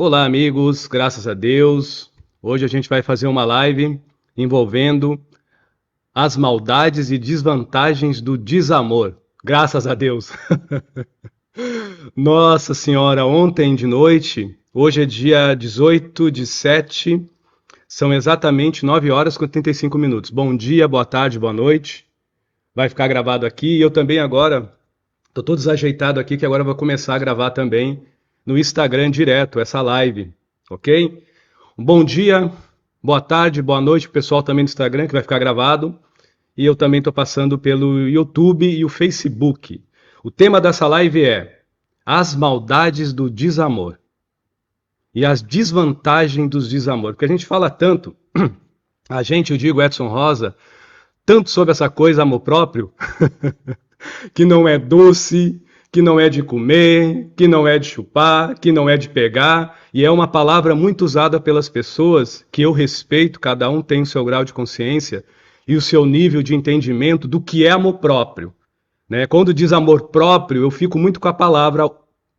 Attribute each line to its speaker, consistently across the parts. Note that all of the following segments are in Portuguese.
Speaker 1: Olá, amigos, graças a Deus. Hoje a gente vai fazer uma live envolvendo as maldades e desvantagens do desamor. Graças a Deus. Nossa Senhora, ontem de noite, hoje é dia 18/7, são exatamente 9 horas com 35 minutos. Bom dia, boa tarde, boa noite. Vai ficar gravado aqui e eu também agora estou todo desajeitado aqui que agora eu vou começar a gravar também no Instagram direto essa live, ok? Um bom dia, boa tarde, boa noite, pessoal também do Instagram, que vai ficar gravado. E eu também estou passando pelo YouTube e o Facebook. O tema dessa live é as maldades do desamor e as desvantagens dos desamor. Porque a gente fala tanto, eu digo Edson Rosa, tanto sobre essa coisa amor próprio, que não é doce, que não é de comer, que não é de chupar, que não é de pegar, e é uma palavra muito usada pelas pessoas que eu respeito, cada um tem o seu grau de consciência e o seu nível de entendimento do que é amor próprio. Né? Quando diz amor próprio, eu fico muito com a palavra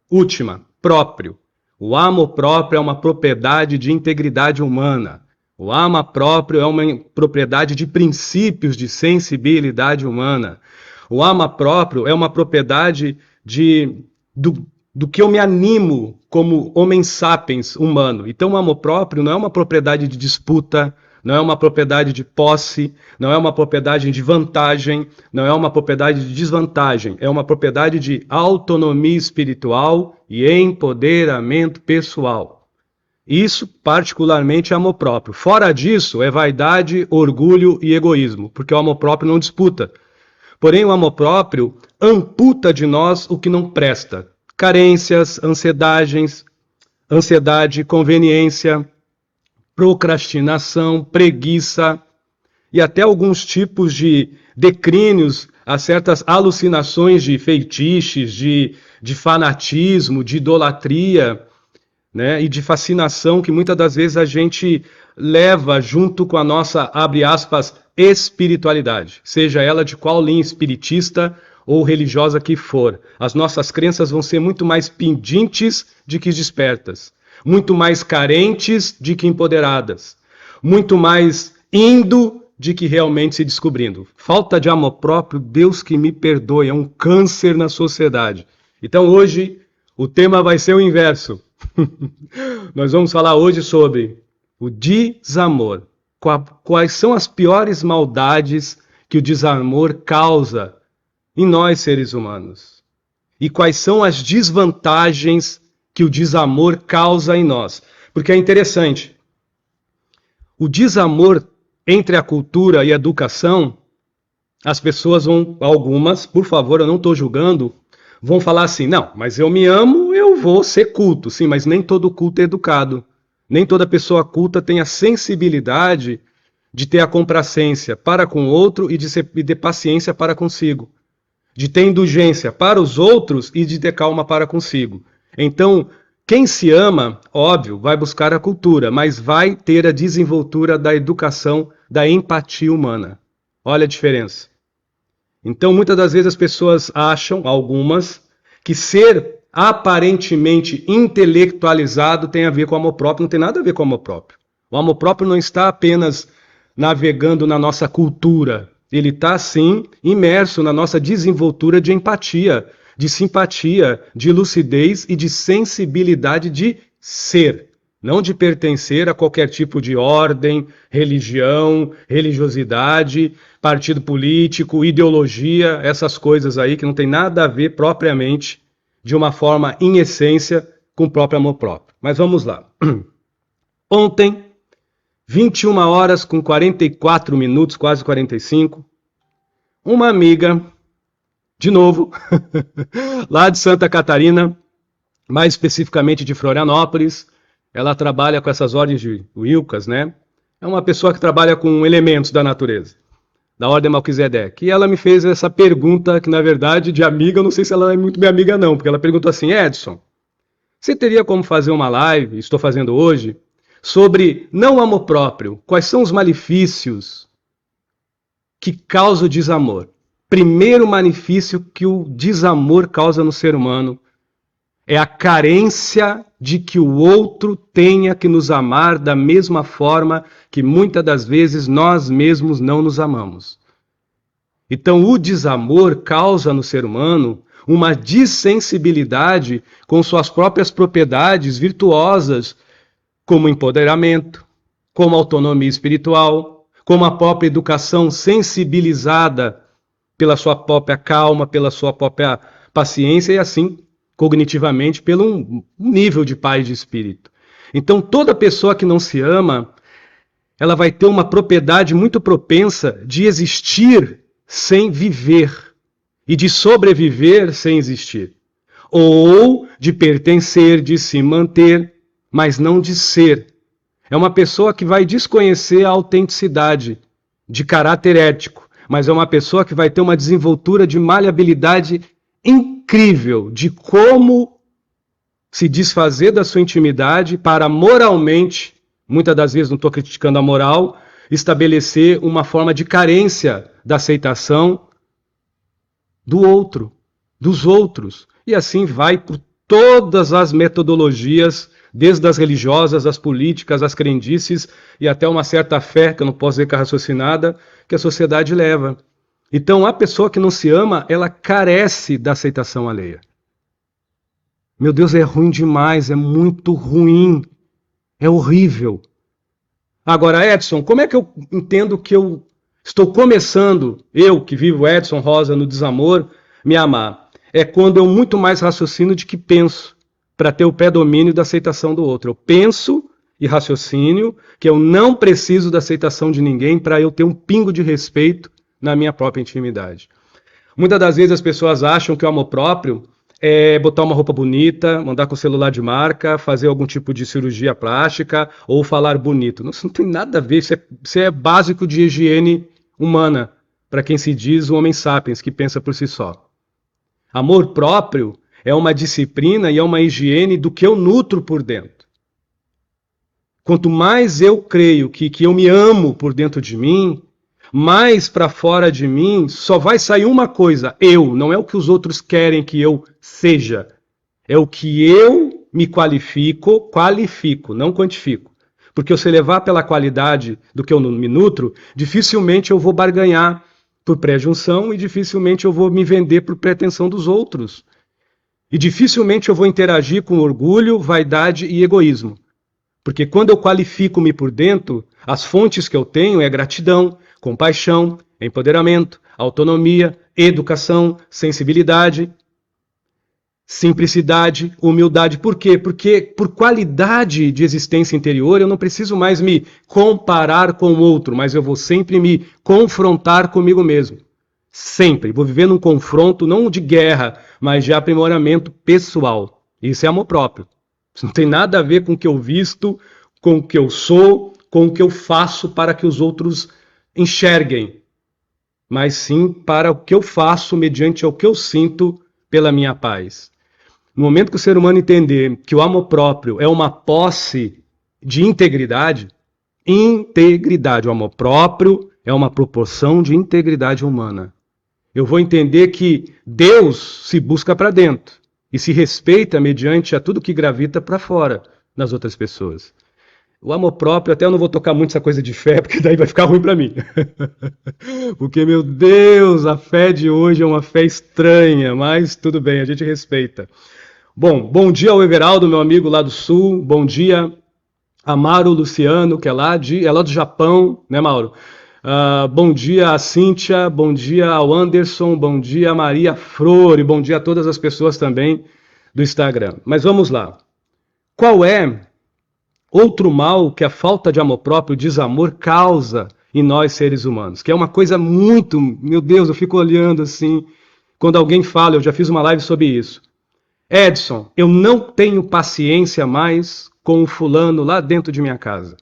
Speaker 1: última, próprio. O amor próprio é uma propriedade de integridade humana. O amor próprio é uma propriedade de princípios de sensibilidade humana. O amor próprio é uma propriedade do que eu me animo como homem sapiens humano. Então o amor próprio não é uma propriedade de disputa, não é uma propriedade de posse, não é uma propriedade de vantagem, não é uma propriedade de desvantagem, é uma propriedade de autonomia espiritual e empoderamento pessoal. Isso, particularmente, é amor próprio. Fora disso, é vaidade, orgulho e egoísmo, porque o amor próprio não disputa. Porém, o amor próprio amputa de nós o que não presta. Carências, ansiedade, conveniência, procrastinação, preguiça e até alguns tipos de declínios a certas alucinações de feitiços, de fanatismo, de idolatria, né, e de fascinação que muitas das vezes a gente leva junto com a nossa, abre aspas, espiritualidade, seja ela de qual linha espiritista ou religiosa que for. As nossas crenças vão ser muito mais pendentes de que despertas, muito mais carentes de que empoderadas, muito mais indo de que realmente se descobrindo. Falta de amor próprio, Deus que me perdoe, é um câncer na sociedade. Então hoje o tema vai ser o inverso. Nós vamos falar hoje sobre o desamor. Quais são as piores maldades que o desamor causa em nós, seres humanos? E quais são as desvantagens que o desamor causa em nós? Porque é interessante. O desamor entre a cultura e a educação, as pessoas vão, algumas, por favor, eu não estou julgando, vão falar assim, não, mas eu me amo, eu vou ser culto. Sim, mas nem todo culto é educado. Nem toda pessoa culta tem a sensibilidade de ter a complacência para com o outro e de ter paciência para consigo. De ter indulgência para os outros e de ter calma para consigo. Então, quem se ama, óbvio, vai buscar a cultura, mas vai ter a desenvoltura da educação, da empatia humana. Olha a diferença. Então, muitas das vezes as pessoas acham, algumas, que ser aparentemente intelectualizado tem a ver com amor próprio, não tem nada a ver com amor próprio. O amor próprio não está apenas navegando na nossa cultura, ele está sim imerso na nossa desenvoltura de empatia, de simpatia, de lucidez e de sensibilidade de ser, não de pertencer a qualquer tipo de ordem, religião, religiosidade, partido político, ideologia, essas coisas aí que não tem nada a ver propriamente de uma forma, em essência, com o próprio amor próprio. Mas vamos lá. Ontem, 21 horas com 44 minutos, quase 45, uma amiga, de novo, lá de Santa Catarina, mais especificamente de Florianópolis, ela trabalha com essas ordens de Wilcas, né? É uma pessoa que trabalha com elementos da natureza, da ordem Melquisedeque. E ela me fez essa pergunta, que na verdade, de amiga, eu não sei se ela é muito minha amiga não, porque ela perguntou assim, Edson, você teria como fazer uma live, estou fazendo hoje, sobre não amor próprio, quais são os malefícios que causa o desamor? Primeiro malefício que o desamor causa no ser humano é a carência de que o outro tenha que nos amar da mesma forma que muitas das vezes nós mesmos não nos amamos. Então, o desamor causa no ser humano uma dissensibilidade com suas próprias propriedades virtuosas, como empoderamento, como autonomia espiritual, como a própria educação sensibilizada pela sua própria calma, pela sua própria paciência e assim, cognitivamente, pelo um nível de paz de espírito. Então, toda pessoa que não se ama, ela vai ter uma propriedade muito propensa de existir sem viver e de sobreviver sem existir. Ou de pertencer, de se manter, mas não de ser. É uma pessoa que vai desconhecer a autenticidade de caráter ético, mas é uma pessoa que vai ter uma desenvoltura de maleabilidade incrível de como se desfazer da sua intimidade para moralmente, muitas das vezes não estou criticando a moral, estabelecer uma forma de carência da aceitação do outro, dos outros. E assim vai por todas as metodologias, desde as religiosas, as políticas, as crendices e até uma certa fé, que eu não posso dizer que é raciocinada, que a sociedade leva. Então, a pessoa que não se ama, ela carece da aceitação alheia. Meu Deus, é ruim demais, é muito ruim, é horrível. Agora, Edson, como é que eu entendo que eu estou começando, eu que vivo Edson Rosa no desamor, me amar? É quando eu muito mais raciocino de que penso, para ter o predomínio da aceitação do outro. Eu penso e raciocínio que eu não preciso da aceitação de ninguém para eu ter um pingo de respeito na minha própria intimidade. Muitas das vezes as pessoas acham que o amor próprio é botar uma roupa bonita, mandar com celular de marca, fazer algum tipo de cirurgia plástica ou falar bonito. Isso não tem nada a ver, isso é básico de higiene humana, para quem se diz um homem sapiens, que pensa por si só. Amor próprio é uma disciplina e é uma higiene do que eu nutro por dentro. Quanto mais eu creio que eu me amo por dentro de mim, mais para fora de mim só vai sair uma coisa, eu, não é o que os outros querem que eu seja. É o que eu me qualifico, não quantifico. Porque se eu levar pela qualidade do que eu me nutro, dificilmente eu vou barganhar por pré-junção e dificilmente eu vou me vender por pretensão dos outros. E dificilmente eu vou interagir com orgulho, vaidade e egoísmo. Porque quando eu qualifico-me por dentro, as fontes que eu tenho é gratidão, compaixão, empoderamento, autonomia, educação, sensibilidade, simplicidade, humildade. Por quê? Porque por qualidade de existência interior eu não preciso mais me comparar com o outro, mas eu vou sempre me confrontar comigo mesmo. Sempre. Vou viver num confronto não de guerra, mas de aprimoramento pessoal. Isso é amor próprio. Isso não tem nada a ver com o que eu visto, com o que eu sou, com o que eu faço para que os outros enxerguem, mas sim para o que eu faço mediante o que eu sinto pela minha paz. No momento que o ser humano entender que o amor próprio é uma posse de integridade, o amor próprio é uma proporção de integridade humana. Eu vou entender que Deus se busca para dentro e se respeita mediante a tudo que gravita para fora nas outras pessoas. O amor próprio, até eu não vou tocar muito essa coisa de fé, porque daí vai ficar ruim para mim. Porque, meu Deus, a fé de hoje é uma fé estranha, mas tudo bem, a gente respeita. Bom dia ao Everaldo, meu amigo lá do Sul. Bom dia, Amaro Luciano, que é lá do Japão, né, Mauro? Bom dia a Cíntia, bom dia ao Anderson, bom dia a Maria Flor e bom dia a todas as pessoas também do Instagram. Mas vamos lá. Qual é outro mal que a falta de amor próprio, o desamor, causa em nós seres humanos? Que é uma coisa muito... Meu Deus, eu fico olhando assim, quando alguém fala, eu já fiz uma live sobre isso. Edson, eu não tenho paciência mais com o fulano lá dentro de minha casa.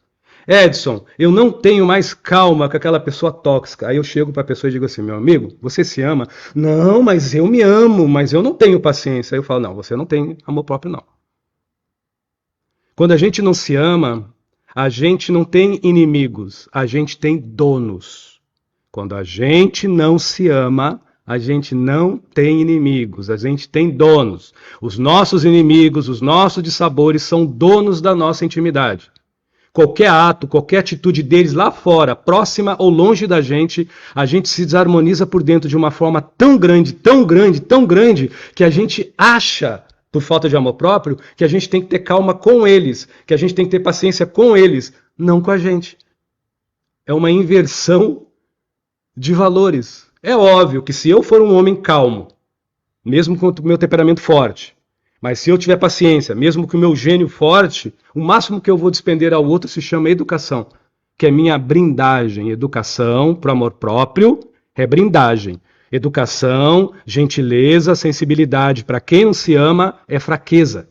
Speaker 1: Edson, eu não tenho mais calma com aquela pessoa tóxica. Aí eu chego para a pessoa e digo assim, meu amigo, você se ama? Não, mas eu me amo, mas eu não tenho paciência. Aí eu falo, não, você não tem amor próprio, não. Quando a gente não se ama, a gente não tem inimigos, a gente tem donos. Quando a gente não se ama, A gente não tem inimigos, a gente tem donos. Os nossos inimigos, os nossos dissabores são donos da nossa intimidade. Qualquer ato, qualquer atitude deles lá fora, próxima ou longe da gente, a gente se desarmoniza por dentro de uma forma tão grande, tão grande, tão grande, que a gente acha, por falta de amor próprio, que a gente tem que ter calma com eles, que a gente tem que ter paciência com eles, não com a gente. É uma inversão de valores. É óbvio que se eu for um homem calmo, mesmo com o meu temperamento forte, mas se eu tiver paciência, mesmo com o meu gênio forte, o máximo que eu vou despender ao outro se chama educação, que é minha brindagem. Educação para o amor próprio é brindagem. Educação, gentileza, sensibilidade. Para quem não se ama, é fraqueza.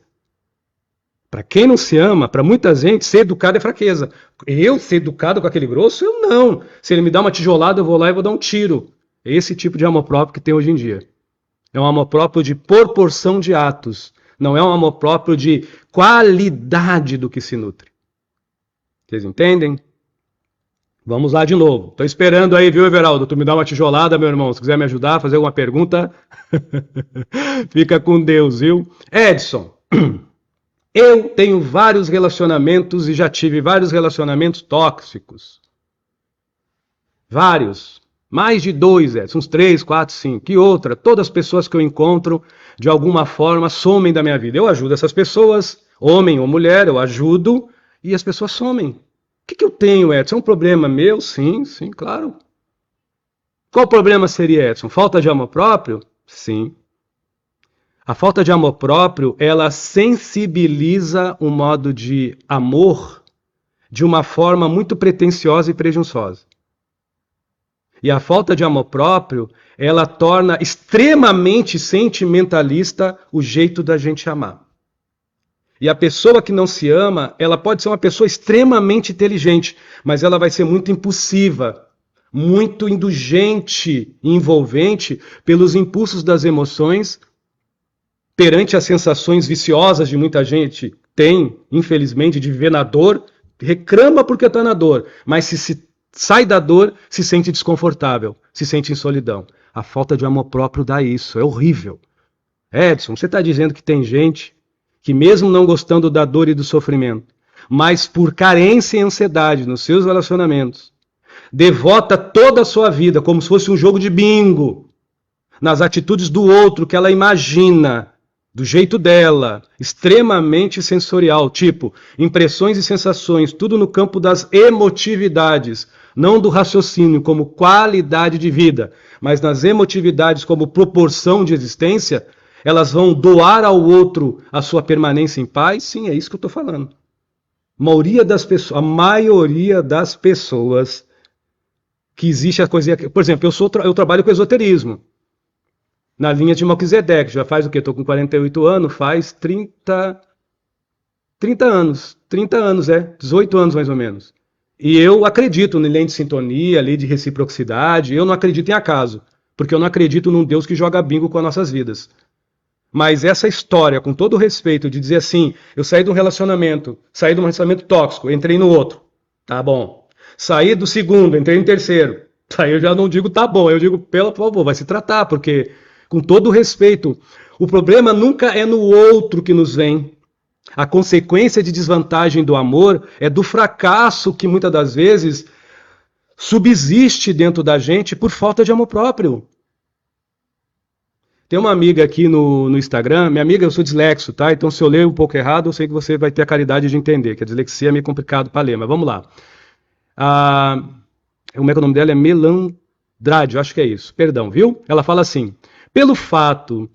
Speaker 1: Para quem não se ama, para muita gente, ser educado é fraqueza. Eu ser educado com aquele grosso? Eu não. Se ele me dá uma tijolada, eu vou lá e vou dar um tiro. É esse tipo de amor próprio que tem hoje em dia. É um amor próprio de proporção de atos. Não é um amor próprio de qualidade do que se nutre. Vocês entendem? Vamos lá de novo. Estou esperando aí, viu, Everaldo? Tu me dá uma tijolada, meu irmão. Se quiser me ajudar, fazer alguma pergunta, fica com Deus, viu? Edson, eu tenho vários relacionamentos e já tive vários relacionamentos tóxicos. Vários. Mais de 2, uns 3, 4, 5. E outra, todas as pessoas que eu encontro, de alguma forma, somem da minha vida. Eu ajudo essas pessoas, homem ou mulher, eu ajudo, e as pessoas somem. O que eu tenho, Edson? É um problema meu? Sim, claro. Qual o problema seria, Edson? Falta de amor próprio? Sim. A falta de amor próprio, ela sensibiliza o modo de amor de uma forma muito pretensiosa e presunçosa. E a falta de amor próprio, ela torna extremamente sentimentalista o jeito da gente amar. E a pessoa que não se ama, ela pode ser uma pessoa extremamente inteligente, mas ela vai ser muito impulsiva, muito indulgente e envolvente pelos impulsos das emoções, perante as sensações viciosas de muita gente tem, infelizmente, de viver na dor, reclama porque está na dor, mas se sai da dor, se sente desconfortável, se sente em solidão. A falta de amor próprio dá isso, é horrível. Edson, você está dizendo que tem gente que mesmo não gostando da dor e do sofrimento, mas por carência e ansiedade nos seus relacionamentos, devota toda a sua vida como se fosse um jogo de bingo, nas atitudes do outro que ela imagina, do jeito dela, extremamente sensorial, tipo impressões e sensações, tudo no campo das emotividades, não do raciocínio como qualidade de vida, mas nas emotividades como proporção de existência, elas vão doar ao outro a sua permanência em paz? Sim, é isso que eu estou falando. A maioria das pessoas que existe a coisa... Por exemplo, eu trabalho com esoterismo. Na linha de Melquisedeque, já faz o quê? Estou com 48 anos, faz 30 anos. 30 anos, 18 anos mais ou menos. E eu acredito na lei de sintonia, lei de reciprocidade, eu não acredito em acaso, porque eu não acredito num Deus que joga bingo com as nossas vidas. Mas essa história, com todo o respeito, de dizer assim, eu saí de um relacionamento tóxico, entrei no outro, tá bom. Saí do segundo, entrei no terceiro, aí eu já não digo tá bom, eu digo, pelo favor, vai se tratar, porque, com todo o respeito, o problema nunca é no outro que nos vem. A consequência de desvantagem do amor é do fracasso que muitas das vezes subsiste dentro da gente por falta de amor próprio. Tem uma amiga aqui no Instagram, minha amiga, eu sou dislexo, tá? Então se eu ler um pouco errado, eu sei que você vai ter a caridade de entender, que a dislexia é meio complicado para ler, mas vamos lá. Como é que o nome dela? É Melandrade, eu acho que é isso. Perdão, viu? Ela fala assim, pelo fato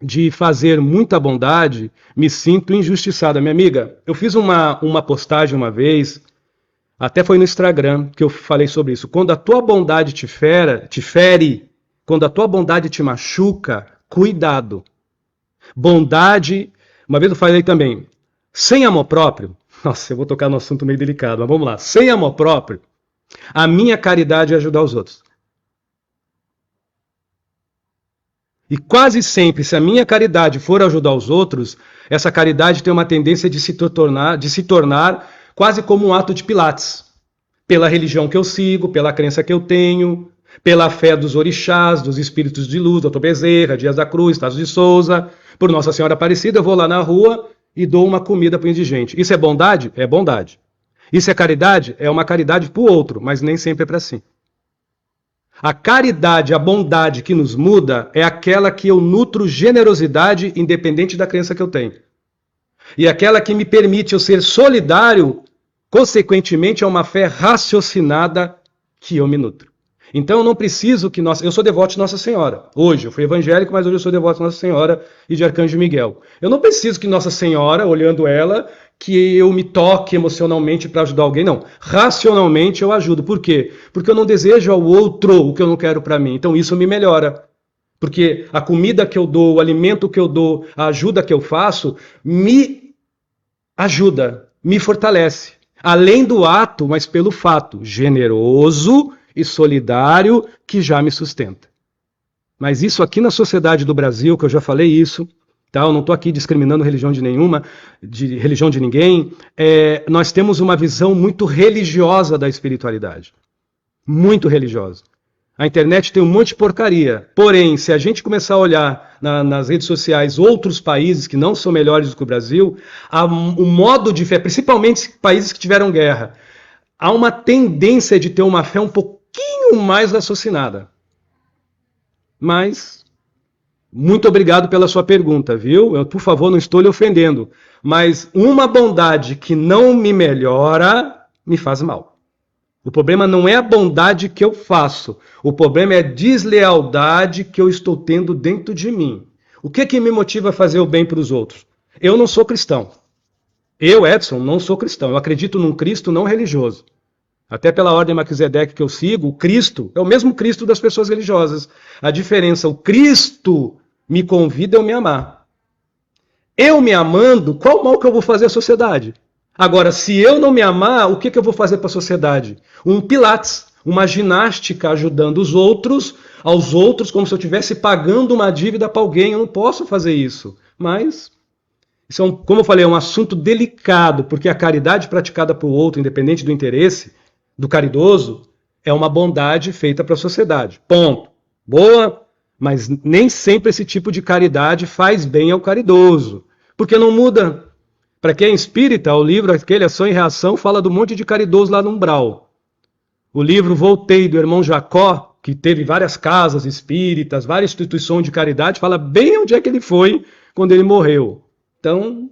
Speaker 1: de fazer muita bondade, me sinto injustiçada. Minha amiga, eu fiz uma postagem uma vez, até foi no Instagram, que eu falei sobre isso. Quando a tua bondade te fere, quando a tua bondade te machuca, cuidado. Bondade, uma vez eu falei também, sem amor próprio, nossa, eu vou tocar num assunto meio delicado, mas vamos lá. Sem amor próprio, a minha caridade é ajudar os outros. E quase sempre, se a minha caridade for ajudar os outros, essa caridade tem uma tendência de se tornar quase como um ato de Pilates. Pela religião que eu sigo, pela crença que eu tenho. pela fé dos orixás, dos espíritos de luz, Dr. Bezerra, Dias da Cruz, Tasso de Souza, por Nossa Senhora Aparecida, eu vou lá na rua e dou uma comida para o indigente. Isso é bondade? É bondade. Isso é caridade? É uma caridade para o outro, mas nem sempre é para si. A caridade, a bondade que nos muda é aquela que eu nutro generosidade independente da crença que eu tenho. E aquela que me permite eu ser solidário, consequentemente, é uma fé raciocinada que eu me nutro. Então eu não preciso que eu sou devoto de Nossa Senhora. Hoje, eu fui evangélico, mas hoje eu sou devoto de Nossa Senhora e de Arcanjo Miguel. Eu não preciso que Nossa Senhora, olhando ela, que eu me toque emocionalmente para ajudar alguém. Não. Racionalmente eu ajudo. Por quê? Porque eu não desejo ao outro o que eu não quero para mim. Então isso me melhora. Porque a comida que eu dou, o alimento que eu dou, a ajuda que eu faço, me ajuda, me fortalece. Além do ato, mas pelo fato generoso e solidário que já me sustenta. Mas isso aqui na sociedade do Brasil, que eu já falei isso, tá? Eu não estou aqui discriminando religião de nenhuma, de religião de ninguém, nós temos uma visão muito religiosa da espiritualidade. Muito religiosa. A internet tem um monte de porcaria. Porém, se a gente começar a olhar nas redes sociais outros países que não são melhores do que o Brasil, o modo de fé, principalmente países que tiveram guerra, há uma tendência de ter uma fé um pouquinho mais raciocinada. Mas, muito obrigado pela sua pergunta, viu? Eu, por favor, não estou lhe ofendendo. Mas uma bondade que não me melhora, me faz mal. O problema não é a bondade que eu faço. O problema é a deslealdade que eu estou tendo dentro de mim. O que é que me motiva a fazer o bem para os outros? Eu não sou cristão. Eu, Edson, não sou cristão. Eu acredito num Cristo não religioso. Até pela ordem Melquisedeque que eu sigo, o Cristo é o mesmo Cristo das pessoas religiosas. A diferença, o Cristo me convida a eu me amar. Eu me amando, qual mal que eu vou fazer à sociedade? Agora, se eu não me amar, o que eu vou fazer para a sociedade? Um pilates, uma ginástica ajudando os outros, aos outros, como se eu estivesse pagando uma dívida para alguém. Eu não posso fazer isso. Mas, isso é como eu falei, é um assunto delicado, porque a caridade praticada para o outro, independente do interesse do caridoso, é uma bondade feita para a sociedade. Ponto. Boa, mas nem sempre esse tipo de caridade faz bem ao caridoso, porque não muda. Para quem é espírita, o livro aquele Ação e Reação fala do monte de caridoso lá no umbral. O livro Voltei, do irmão Jacó, que teve várias casas espíritas, várias instituições de caridade, fala bem onde é que ele foi quando ele morreu. Então,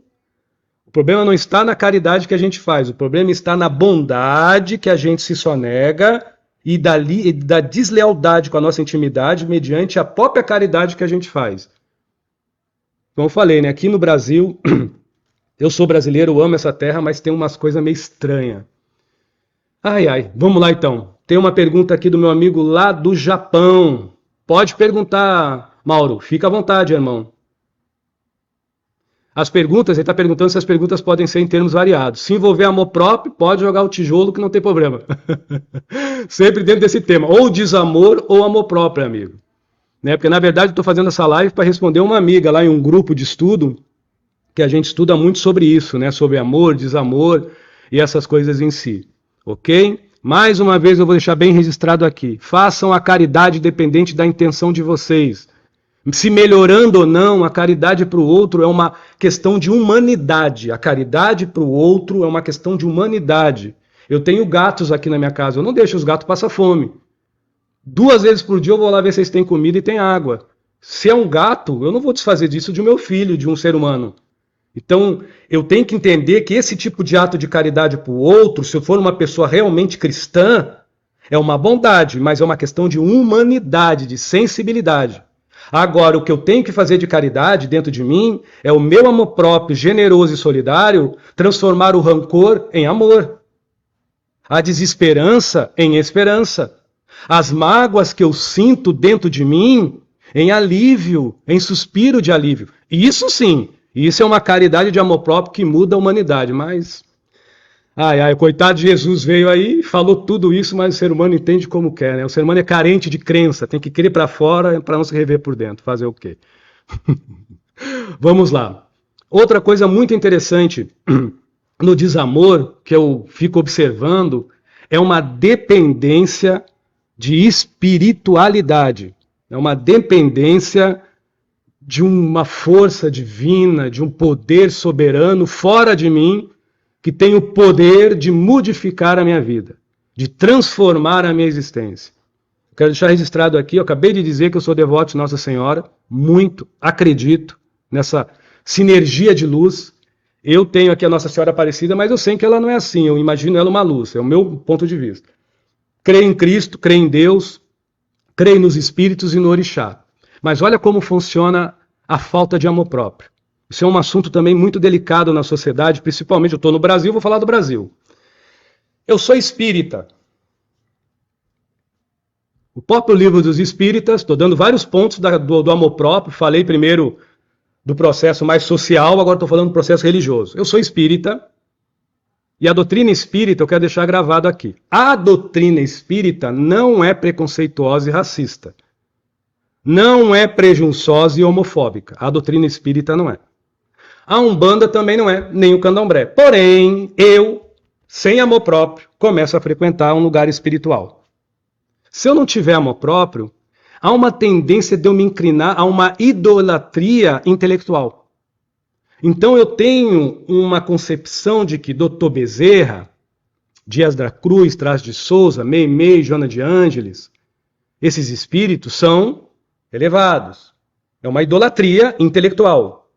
Speaker 1: o problema não está na caridade que a gente faz, o problema está na bondade que a gente se sonega e da deslealdade com a nossa intimidade mediante a própria caridade que a gente faz. Como eu falei, né? Aqui no Brasil... Eu sou brasileiro, eu amo essa terra, mas tem umas coisas meio estranhas. Ai, ai, vamos lá então. Tem uma pergunta aqui do meu amigo lá do Japão. Pode perguntar, Mauro. Fica à vontade, irmão. As perguntas, ele está perguntando se as perguntas podem ser em termos variados. Se envolver amor próprio, pode jogar o tijolo que não tem problema. Sempre dentro desse tema. Ou desamor ou amor próprio, amigo. Né? Porque, na verdade, eu estou fazendo essa live para responder uma amiga lá em um grupo de estudo que a gente estuda muito sobre isso, né? Sobre amor, desamor e essas coisas em si, ok? Mais uma vez eu vou deixar bem registrado aqui. Façam a caridade dependente da intenção de vocês. Se melhorando ou não, a caridade para o outro é uma questão de humanidade. A caridade para o outro é uma questão de humanidade. Eu tenho gatos aqui na minha casa, eu não deixo os gatos passar fome. 2 vezes por dia eu vou lá ver se eles têm comida e têm água. Se é um gato, eu não vou desfazer disso de meu filho, de um ser humano. Então, eu tenho que entender que esse tipo de ato de caridade para o outro, se eu for uma pessoa realmente cristã, é uma bondade, mas é uma questão de humanidade, de sensibilidade. Agora, o que eu tenho que fazer de caridade dentro de mim é o meu amor próprio, generoso e solidário, transformar o rancor em amor, a desesperança em esperança, as mágoas que eu sinto dentro de mim em alívio, em suspiro de alívio. Isso sim. Isso é uma caridade de amor próprio que muda a humanidade, mas... Ai, coitado de Jesus veio aí, falou tudo isso, mas o ser humano entende como quer, né? O ser humano é carente de crença, tem que crer para fora para não se rever por dentro. Fazer o quê? Vamos lá. Outra coisa muito interessante no desamor, que eu fico observando, é uma dependência de espiritualidade. É uma dependência de uma força divina, de um poder soberano fora de mim, que tem o poder de modificar a minha vida, de transformar a minha existência. Eu quero deixar registrado aqui, eu acabei de dizer que eu sou devoto de Nossa Senhora, muito, acredito nessa sinergia de luz. Eu tenho aqui a Nossa Senhora Aparecida, mas eu sei que ela não é assim, eu imagino ela uma luz, é o meu ponto de vista. Creio em Cristo, creio em Deus, creio nos espíritos e no orixá. Mas olha como funciona a falta de amor próprio. Isso é um assunto também muito delicado na sociedade, principalmente eu estou no Brasil, vou falar do Brasil. Eu sou espírita. O próprio livro dos espíritas, estou dando vários pontos do amor próprio, falei primeiro do processo mais social, agora estou falando do processo religioso. Eu sou espírita, e a doutrina espírita eu quero deixar gravado aqui. A doutrina espírita não é preconceituosa e racista. Não é prejunçosa e homofóbica. A doutrina espírita não é. A Umbanda também não é, nem o Candomblé. Porém, eu, sem amor próprio, começo a frequentar um lugar espiritual. Se eu não tiver amor próprio, há uma tendência de eu me inclinar a uma idolatria intelectual. Então eu tenho uma concepção de que Dr. Bezerra, Dias da Cruz, Traz de Souza, Meimei, Joana de Ângeles, esses espíritos são elevados. É uma idolatria intelectual.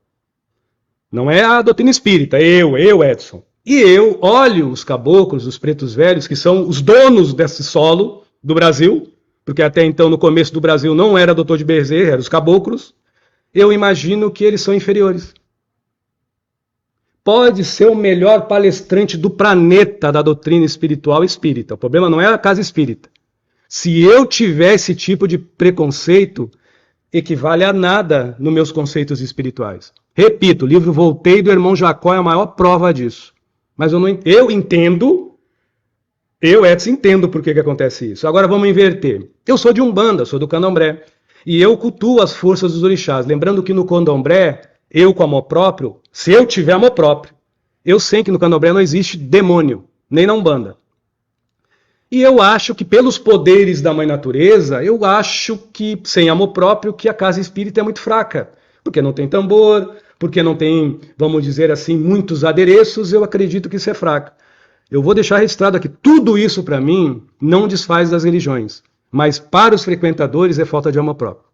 Speaker 1: Não é a doutrina espírita, eu, Edson. E eu olho os caboclos, os pretos velhos, que são os donos desse solo do Brasil, porque até então no começo do Brasil não era doutor de Bezerra, eram os caboclos. Eu imagino que eles são inferiores. Pode ser o melhor palestrante do planeta da doutrina espiritual espírita. O problema não é a casa espírita. Se eu tiver esse tipo de preconceito, equivale a nada nos meus conceitos espirituais. Repito, o livro Voltei do irmão Jacó é a maior prova disso. Mas eu entendo, Edson, entendo por que acontece isso. Agora vamos inverter. Eu sou de Umbanda, sou do Candomblé. E eu cultuo as forças dos orixás. Lembrando que no Candomblé, eu com amor próprio, se eu tiver amor próprio, eu sei que no Candomblé não existe demônio, nem na Umbanda. E eu acho que pelos poderes da mãe natureza, eu acho que, sem amor próprio, que a casa espírita é muito fraca. Porque não tem tambor, porque não tem, vamos dizer assim, muitos adereços, eu acredito que isso é fraco. Eu vou deixar registrado aqui, tudo isso para mim não desfaz das religiões, mas para os frequentadores é falta de amor próprio.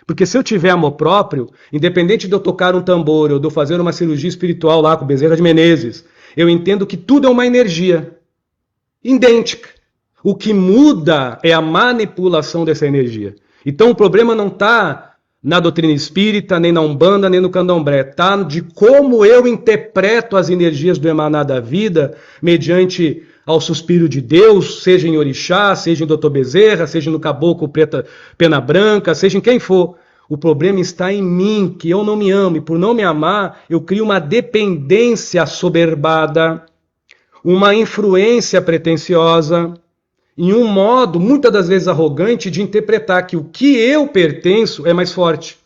Speaker 1: Porque se eu tiver amor próprio, independente de eu tocar um tambor ou de eu fazer uma cirurgia espiritual lá com Bezerra de Menezes, eu entendo que tudo é uma energia idêntica. O que muda é a manipulação dessa energia. Então o problema não está na doutrina espírita, nem na Umbanda, nem no Candomblé. Está de como eu interpreto as energias do emanar da vida mediante ao suspiro de Deus, seja em Orixá, seja em Dr. Bezerra, seja no Caboclo Preta Pena Branca, seja em quem for. O problema está em mim, que eu não me amo. E por não me amar, eu crio uma dependência assoberbada, uma influência pretensiosa, em um modo, muitas das vezes arrogante, de interpretar que o que eu pertenço é mais forte.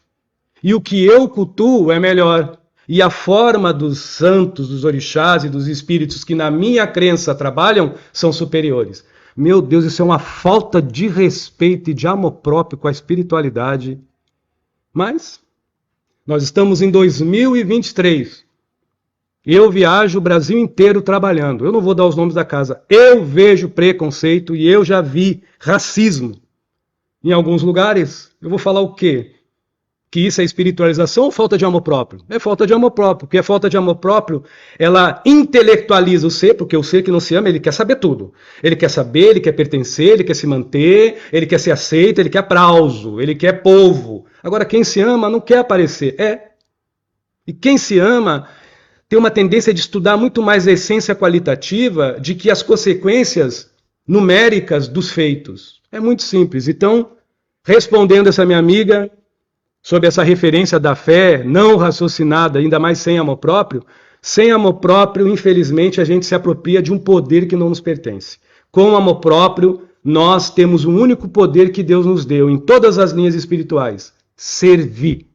Speaker 1: E o que eu cultuo é melhor. E a forma dos santos, dos orixás e dos espíritos que na minha crença trabalham são superiores. Meu Deus, isso é uma falta de respeito e de amor próprio com a espiritualidade. Mas nós estamos em 2023. Eu viajo o Brasil inteiro trabalhando. Eu não vou dar os nomes da casa. Eu vejo preconceito e eu já vi racismo. Em alguns lugares, eu vou falar o quê? Que isso é espiritualização ou falta de amor próprio? É falta de amor próprio, porque a falta de amor próprio, ela intelectualiza o ser, porque o ser que não se ama, ele quer saber tudo. Ele quer saber, ele quer pertencer, ele quer se manter, ele quer ser aceito, ele quer aplauso, ele quer povo. Agora, quem se ama não quer aparecer. E quem se ama tem uma tendência de estudar muito mais a essência qualitativa de que as consequências numéricas dos feitos. É muito simples. Então, respondendo essa minha amiga sobre essa referência da fé não raciocinada, ainda mais sem amor próprio, infelizmente, a gente se apropria de um poder que não nos pertence. Com amor próprio, nós temos um único poder que Deus nos deu em todas as linhas espirituais: servir.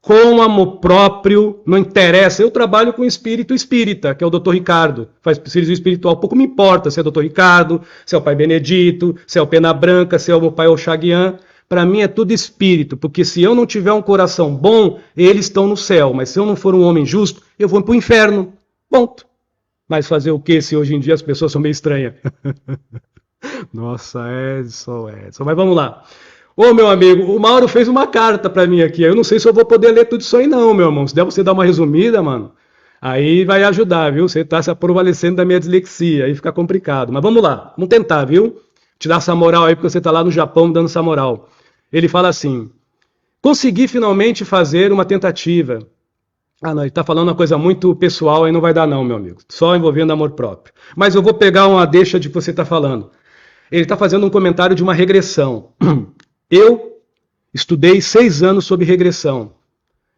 Speaker 1: com amor próprio, não interessa. Eu trabalho com espírito espírita, que é o Dr. Ricardo, faz serviço espiritual. Pouco me importa se é o Dr. Ricardo, se é o Pai Benedito, se é o Pena Branca, se é o meu pai Oxaguian. Para mim é tudo espírito, porque se eu não tiver um coração bom, eles estão no céu. Mas se eu não for um homem justo, eu vou para o inferno. Ponto. Mas fazer o que se hoje em dia as pessoas são meio estranhas? Nossa, Edson. Mas vamos lá. Ô, meu amigo, o Mauro fez uma carta para mim aqui. Eu não sei se eu vou poder ler tudo isso aí não, meu irmão. Se der você dar uma resumida, mano, aí vai ajudar, viu? Você tá se aprovalecendo da minha dislexia, aí fica complicado. Mas vamos lá, vamos tentar, viu? Te dar essa moral aí, porque você tá lá no Japão dando essa moral. Ele fala assim: consegui finalmente fazer uma tentativa. Ah, não, ele tá falando uma coisa muito pessoal, aí não vai dar não, meu amigo. Só envolvendo amor próprio. Mas eu vou pegar uma deixa de que você tá falando. Ele está fazendo um comentário de uma regressão. Eu estudei 6 anos sobre regressão.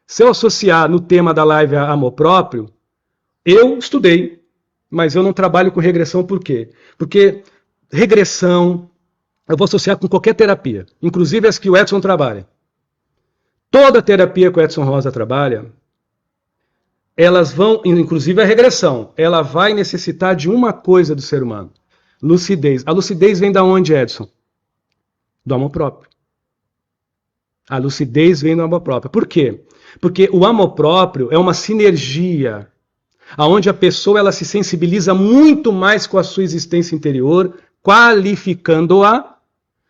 Speaker 1: Se eu associar no tema da live a amor próprio, eu estudei, mas eu não trabalho com regressão por quê? Porque regressão eu vou associar com qualquer terapia, inclusive as que o Edson trabalha. Toda terapia que o Edson Rosa trabalha, elas vão, inclusive a regressão, ela vai necessitar de uma coisa do ser humano: lucidez. A lucidez vem da onde, Edson? Do amor próprio. A lucidez vem do amor próprio. Por quê? Porque o amor próprio é uma sinergia, onde a pessoa ela se sensibiliza muito mais com a sua existência interior, qualificando-a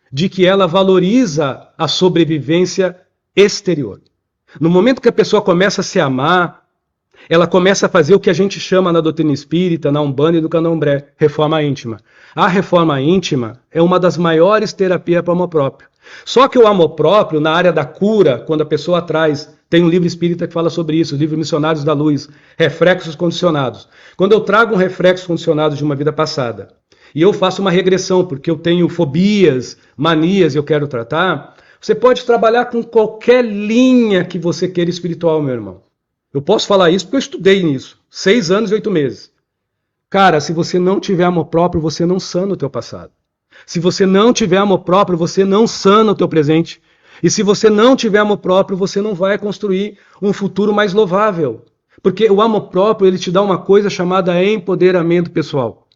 Speaker 1: de que ela valoriza a sobrevivência exterior. No momento que a pessoa começa a se amar, ela começa a fazer o que a gente chama na doutrina espírita, na Umbanda e no Candomblé, reforma íntima. A reforma íntima é uma das maiores terapias para o amor próprio. Só que o amor próprio, na área da cura, quando a pessoa traz, tem um livro espírita que fala sobre isso, o livro Missionários da Luz, reflexos condicionados. Quando eu trago um reflexo condicionado de uma vida passada, e eu faço uma regressão, porque eu tenho fobias, manias e eu quero tratar, você pode trabalhar com qualquer linha que você queira espiritual, meu irmão. Eu posso falar isso porque eu estudei nisso. 6 anos e 8 meses. Cara, se você não tiver amor próprio, você não sana o teu passado. Se você não tiver amor próprio, você não sana o teu presente. E se você não tiver amor próprio, você não vai construir um futuro mais louvável. Porque o amor próprio, ele te dá uma coisa chamada empoderamento pessoal.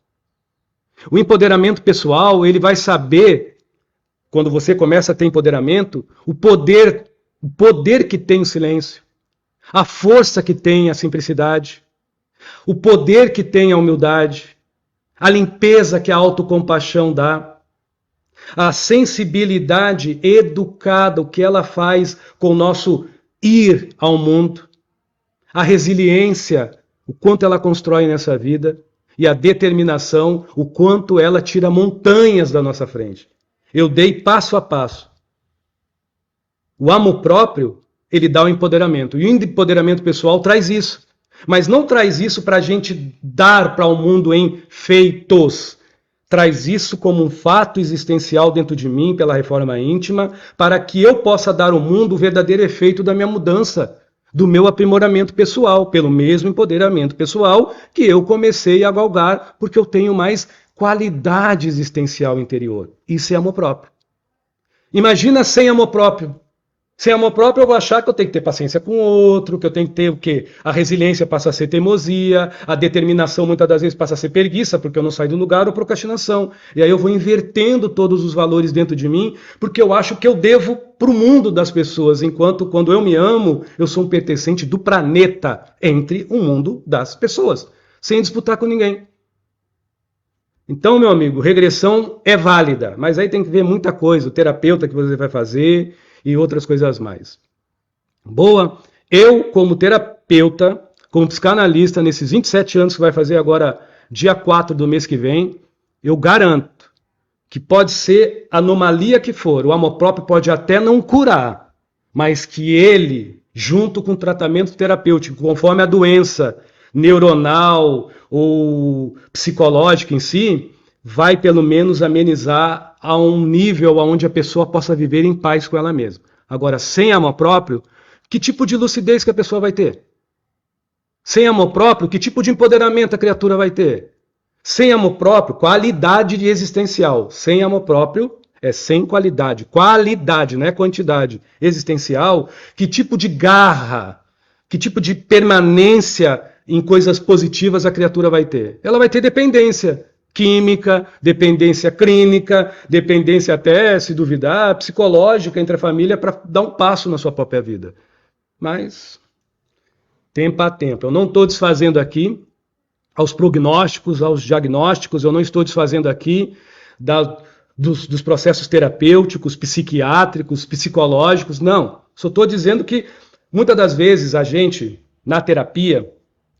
Speaker 1: O empoderamento pessoal, ele vai saber, quando você começa a ter empoderamento, o poder que tem o silêncio. A força que tem a simplicidade, o poder que tem a humildade, a limpeza que a autocompaixão dá, a sensibilidade educada, o que ela faz com o nosso ir ao mundo, a resiliência, o quanto ela constrói nessa vida, e a determinação, o quanto ela tira montanhas da nossa frente. Eu dei passo a passo. O amor próprio, ele dá o empoderamento. E o empoderamento pessoal traz isso. Mas não traz isso para a gente dar para o mundo em feitos. Traz isso como um fato existencial dentro de mim, pela reforma íntima, para que eu possa dar ao mundo o verdadeiro efeito da minha mudança, do meu aprimoramento pessoal, pelo mesmo empoderamento pessoal que eu comecei a galgar, porque eu tenho mais qualidade existencial interior. Isso é amor próprio. Imagina sem amor próprio. Sem amor próprio, eu vou achar que eu tenho que ter paciência com o outro, que eu tenho que ter o quê? A resiliência passa a ser teimosia, a determinação muitas das vezes passa a ser preguiça, porque eu não saio do lugar, ou procrastinação. E aí eu vou invertendo todos os valores dentro de mim, porque eu acho que eu devo para o mundo das pessoas, enquanto quando eu me amo, eu sou um pertencente do planeta entre o mundo das pessoas, sem disputar com ninguém. Então, meu amigo, regressão é válida, mas aí tem que ver muita coisa, o terapeuta que você vai fazer e outras coisas mais. Boa? Eu, como terapeuta, como psicanalista, nesses 27 anos que vai fazer agora, dia 4 do mês que vem, eu garanto que pode ser anomalia que for, o amor próprio pode até não curar, mas que ele, junto com o tratamento terapêutico, conforme a doença neuronal ou psicológica em si, vai pelo menos amenizar a um nível onde a pessoa possa viver em paz com ela mesma. Agora, sem amor próprio, que tipo de lucidez que a pessoa vai ter? Sem amor próprio, que tipo de empoderamento a criatura vai ter? Sem amor próprio, qualidade existencial. Sem amor próprio, é sem qualidade. Qualidade, não é quantidade. Existencial, que tipo de garra, que tipo de permanência em coisas positivas a criatura vai ter? Ela vai ter dependência química, dependência clínica, dependência até, se duvidar, psicológica entre a família para dar um passo na sua própria vida. Mas, tempo a tempo. Eu não estou desfazendo aqui aos prognósticos, aos diagnósticos, eu não estou desfazendo aqui dos processos terapêuticos, psiquiátricos, psicológicos, não. Só estou dizendo que, muitas das vezes, a gente, na terapia,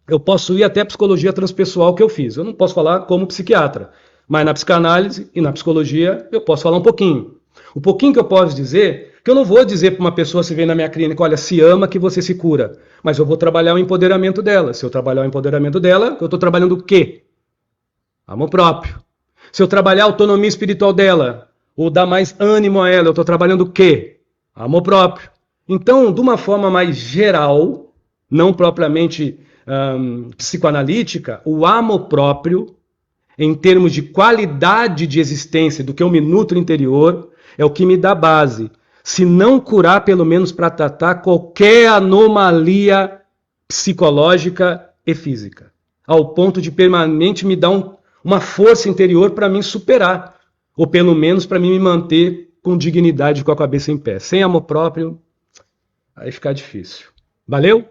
Speaker 1: eu posso ir até a psicologia transpessoal que eu fiz. Eu não posso falar como psiquiatra, mas na psicanálise e na psicologia eu posso falar um pouquinho. O pouquinho que eu posso dizer, que eu não vou dizer para uma pessoa se vem na minha clínica, olha, se ama que você se cura, mas eu vou trabalhar o empoderamento dela. Se eu trabalhar o empoderamento dela, eu estou trabalhando o quê? Amor próprio. Se eu trabalhar a autonomia espiritual dela, ou dar mais ânimo a ela, eu estou trabalhando o quê? Amor próprio. Então, de uma forma mais geral, não propriamente psicoanalítica, o amor próprio, em termos de qualidade de existência, do que eu me nutro interior, é o que me dá base. Se não curar, pelo menos para tratar qualquer anomalia psicológica e física, ao ponto de permanente me dar uma força interior para mim superar, ou pelo menos para mim me manter com dignidade, com a cabeça em pé. Sem amor próprio, aí fica difícil. Valeu?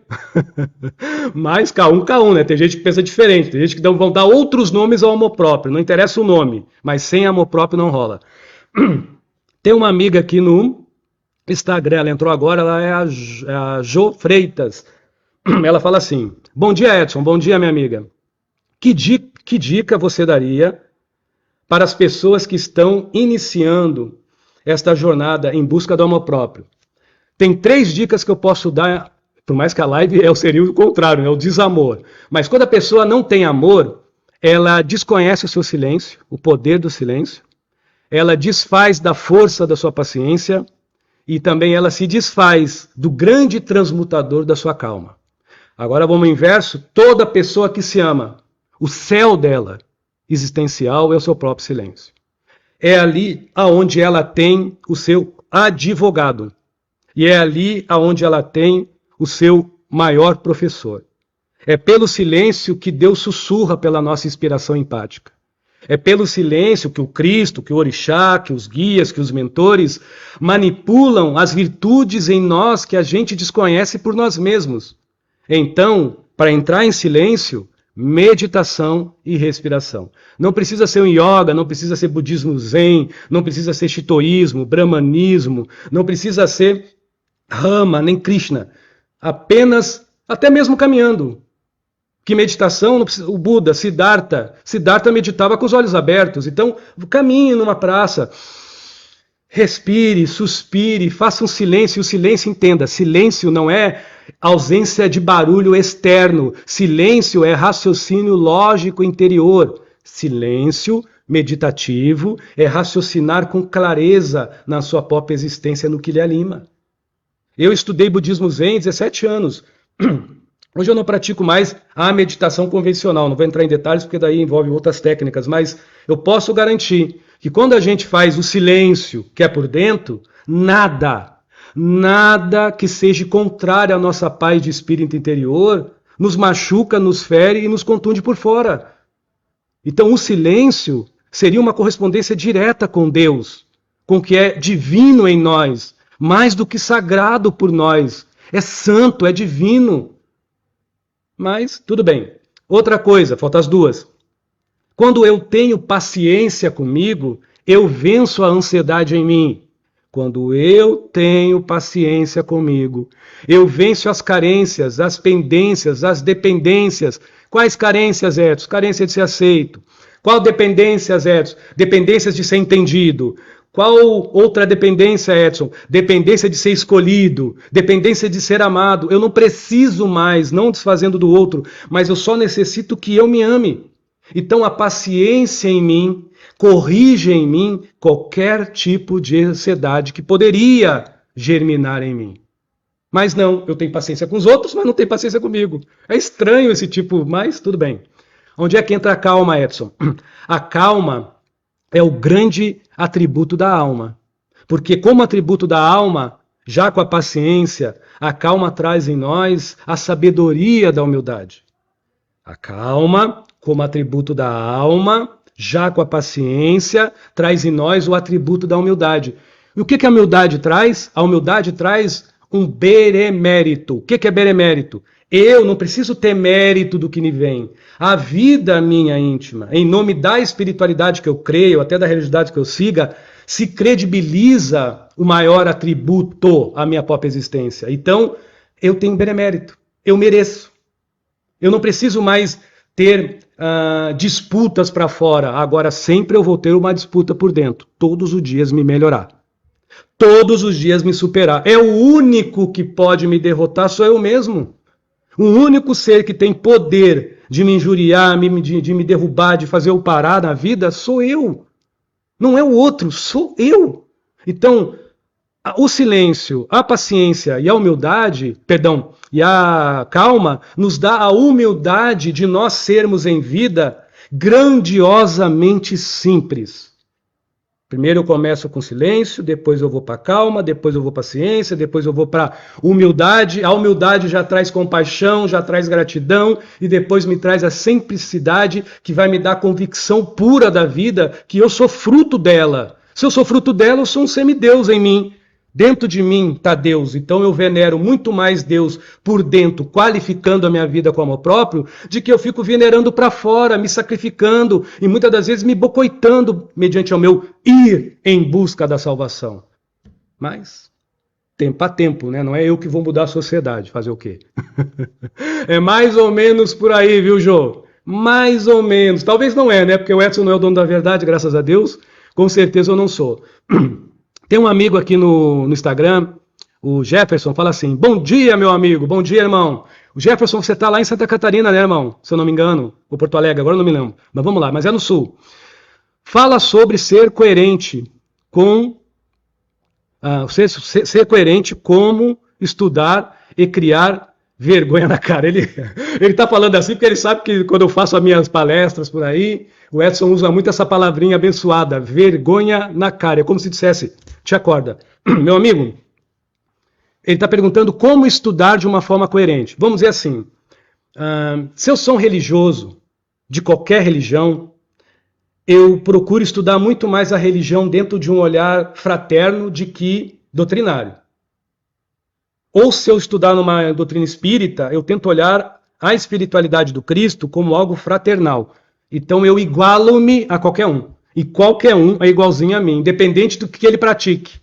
Speaker 1: Mas K1, né? Tem gente que pensa diferente, tem gente que vão dar outros nomes ao amor próprio, não interessa o nome, mas sem amor próprio não rola. Tem uma amiga aqui no Instagram, ela entrou agora, ela é a Jo Freitas. Ela fala assim, bom dia Edson, bom dia minha amiga. Que dica você daria para as pessoas que estão iniciando esta jornada em busca do amor próprio? Tem 3 dicas que eu posso dar, por mais que a live seria o contrário, né? O desamor. Mas quando a pessoa não tem amor, ela desconhece o seu silêncio, o poder do silêncio, ela desfaz da força da sua paciência e também ela se desfaz do grande transmutador da sua calma. Agora vamos ao inverso, toda pessoa que se ama, o céu dela, existencial, é o seu próprio silêncio. É ali aonde ela tem o seu advogado. E é ali aonde ela tem o seu maior professor. É pelo silêncio que Deus sussurra pela nossa inspiração empática. É pelo silêncio que o Cristo, que o Orixá, que os guias, que os mentores manipulam as virtudes em nós que a gente desconhece por nós mesmos. Então, para entrar em silêncio, meditação e respiração. Não precisa ser um yoga, não precisa ser budismo zen, não precisa ser shintoísmo, brahmanismo, não precisa ser Rama, nem Krishna. Apenas, até mesmo caminhando. Que meditação, o Buda, Siddhartha meditava com os olhos abertos. Então, caminhe numa praça, respire, suspire, faça um silêncio, e o silêncio, entenda, silêncio não é ausência de barulho externo, silêncio é raciocínio lógico interior. Silêncio meditativo é raciocinar com clareza na sua própria existência, no que lhe anima. Eu estudei budismo zen 17 anos. Hoje eu não pratico mais a meditação convencional, não vou entrar em detalhes porque daí envolve outras técnicas, mas eu posso garantir que quando a gente faz o silêncio que é por dentro, nada que seja contrário à nossa paz de espírito interior nos machuca, nos fere e nos contunde por fora. Então o silêncio seria uma correspondência direta com Deus, com o que é divino em nós, mais do que sagrado por nós. É santo, é divino. Mas, tudo bem. Outra coisa, faltam as 2. Quando eu tenho paciência comigo, eu venço a ansiedade em mim. Quando eu tenho paciência comigo, eu venço as carências, as pendências, as dependências. Quais carências, Edson? Carência de ser aceito. Qual dependências, Edson? Dependências de ser entendido. Qual outra dependência, Edson? Dependência de ser escolhido, dependência de ser amado. Eu não preciso mais, não desfazendo do outro, mas eu só necessito que eu me ame. Então a paciência em mim corrige em mim qualquer tipo de ansiedade que poderia germinar em mim. Mas não, eu tenho paciência com os outros, mas não tenho paciência comigo. É estranho esse tipo, mas tudo bem. Onde é que entra a calma, Edson? A calma é o grande atributo da alma. Porque como atributo da alma, já com a paciência, a calma traz em nós a sabedoria da humildade. A calma, como atributo da alma, já com a paciência, traz em nós o atributo da humildade. E o que a humildade traz? A humildade traz um benemérito. O que é benemérito? Eu não preciso ter mérito do que me vem. A vida minha íntima, em nome da espiritualidade que eu creio, até da religiosidade que eu siga, se credibiliza o maior atributo à minha própria existência. Então, eu tenho benemérito. Eu mereço. Eu não preciso mais ter disputas para fora. Agora, sempre eu vou ter uma disputa por dentro. Todos os dias me melhorar. Todos os dias me superar. É o único que pode me derrotar, sou eu mesmo. O único ser que tem poder de me injuriar, de me derrubar, de fazer eu parar na vida, sou eu. Não é o outro, sou eu. Então, o silêncio, a paciência e a humildade, perdão, e a calma, nos dá a humildade de nós sermos em vida grandiosamente simples. Primeiro eu começo com silêncio, depois eu vou para calma, depois eu vou para ciência, depois eu vou para humildade. A humildade já traz compaixão, já traz gratidão e depois me traz a simplicidade que vai me dar a convicção pura da vida que eu sou fruto dela. Se eu sou fruto dela, eu sou um semideus em mim. Dentro de mim está Deus, então eu venero muito mais Deus por dentro, qualificando a minha vida com amor próprio, de que eu fico venerando para fora, me sacrificando e muitas das vezes me bocoitando mediante o meu ir em busca da salvação. Mas, tempo a tempo, né? Não é eu que vou mudar a sociedade, fazer o quê? É mais ou menos por aí, viu, Jô? Mais ou menos. Talvez não é, né? Porque o Edson não é o dono da verdade, graças a Deus. Com certeza eu não sou. Tem um amigo aqui no Instagram, o Jefferson, fala assim: bom dia, meu amigo, bom dia, irmão. O Jefferson, você está lá em Santa Catarina, né, irmão? Se eu não me engano, ou Porto Alegre, agora eu não me lembro. Mas vamos lá, mas é no Sul. Fala sobre ser coerente com... ser coerente como estudar e criar vergonha na cara. Ele está falando assim porque ele sabe que quando eu faço as minhas palestras por aí, o Edson usa muito essa palavrinha abençoada, vergonha na cara. É como se dissesse, te acorda. Meu amigo, ele está perguntando como estudar de uma forma coerente. Vamos dizer assim, se eu sou um religioso, de qualquer religião, eu procuro estudar muito mais a religião dentro de um olhar fraterno de que doutrinário. Ou se eu estudar numa doutrina espírita, eu tento olhar a espiritualidade do Cristo como algo fraternal. Então eu igualo-me a qualquer um. E qualquer um é igualzinho a mim, independente do que ele pratique.